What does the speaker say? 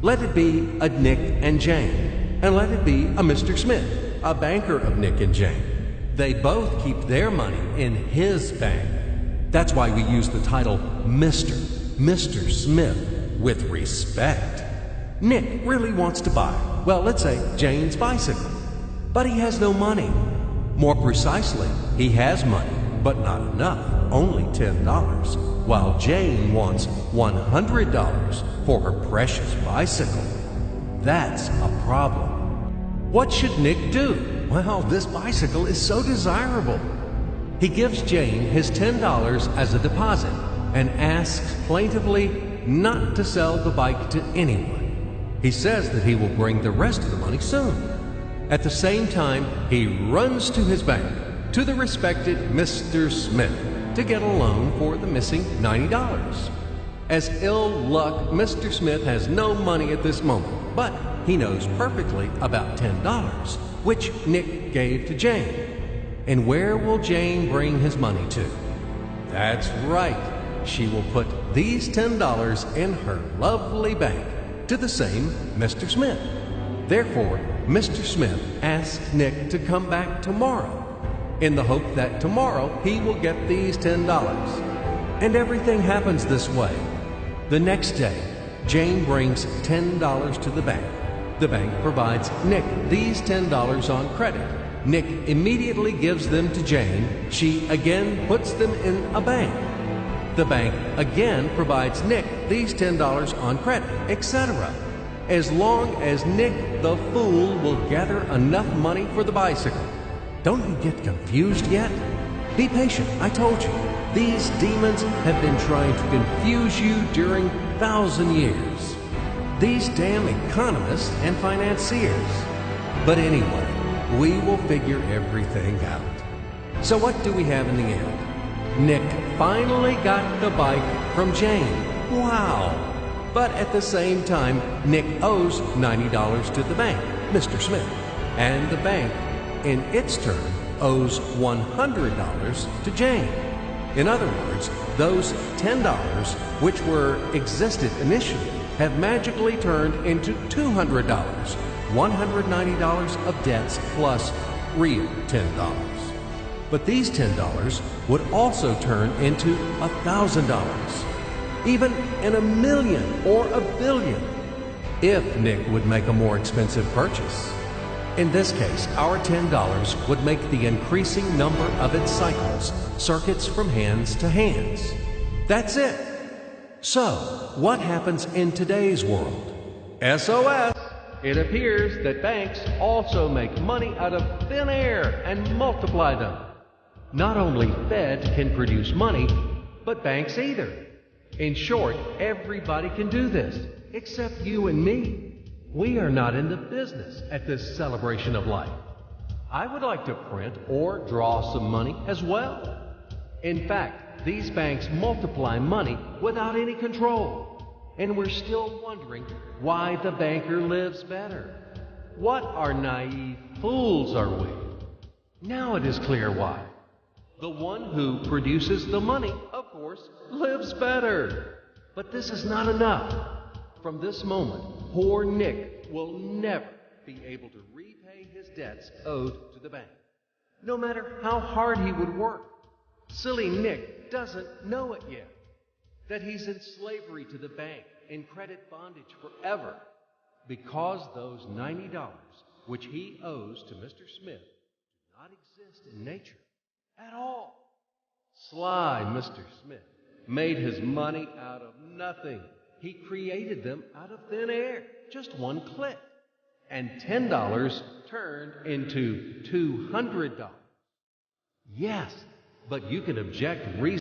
Let it be a Nick and Jane, and let it be a Mr. Smith, a banker of Nick and Jane. They both keep their money in his bank. That's why we use the title Mr. Smith with respect. Nick really wants to buy, well, let's say Jane's bicycle, but he has no money. More precisely, he has money, but not enough, only $10, while Jane wants $100 for her precious bicycle. That's a problem. What should Nick do? Well, this bicycle is so desirable. He gives Jane his $10 as a deposit and asks plaintively not to sell the bike to anyone. He says that he will bring the rest of the money soon. At the same time, he runs to his bank, to the respected Mr. Smith, to get a loan for the missing $90. As ill luck, Mr. Smith has no money at this moment, but he knows perfectly about $10, which Nick gave to Jane. And where will Jane bring his money to? That's right. She will put these $10 in her lovely bank to the same Mr. Smith. Therefore, Mr. Smith asks Nick to come back tomorrow in the hope that tomorrow he will get these $10. And everything happens this way. The next day, Jane brings $10 to the bank. The bank provides Nick these $10 on credit. Nick immediately gives them to Jane. She again puts them in a bank. The bank again provides Nick these $10 on credit, etc. As long as Nick the fool will gather enough money for the bicycle. Don't you get confused yet? Be patient, I told you. These demons have been trying to confuse you during 1,000 years. These damn economists and financiers. But anyway, we will figure everything out. So what do we have in the end? Nick finally got the bike from Jane. Wow! But at the same time, Nick owes $90 to the bank, Mr. Smith. And the bank, in its turn, owes $100 to Jane. In other words, those $10, which existed initially, have magically turned into $200, $190 of debts plus real $10. But these $10 would also turn into $1,000, even in a million or a billion, if Nick would make a more expensive purchase. In this case, our $10 would make the increasing number of its cycles, circuits from hands to hands. That's it. So, what happens in today's world? SOS! It appears that banks also make money out of thin air and multiply them. Not only Fed can produce money, but banks either. In short, everybody can do this, except you and me. We are not in the business at this celebration of life. I would like to print or draw some money as well. In fact, these banks multiply money without any control. And we're still wondering why the banker lives better. What are naive fools are we? Now it is clear why. The one who produces the money, of course, lives better. But this is not enough. From this moment, poor Nick will never be able to repay his debts owed to the bank, no matter how hard he would work. Silly Nick doesn't know it yet, that he's in slavery to the bank, in credit bondage forever, because those $90 which he owes to Mr. Smith do not exist in nature at all. Sly Mr. Smith made his money out of nothing. He created them out of thin air, just one click. And $10 turned into $200. Yes, but you can object reasonably.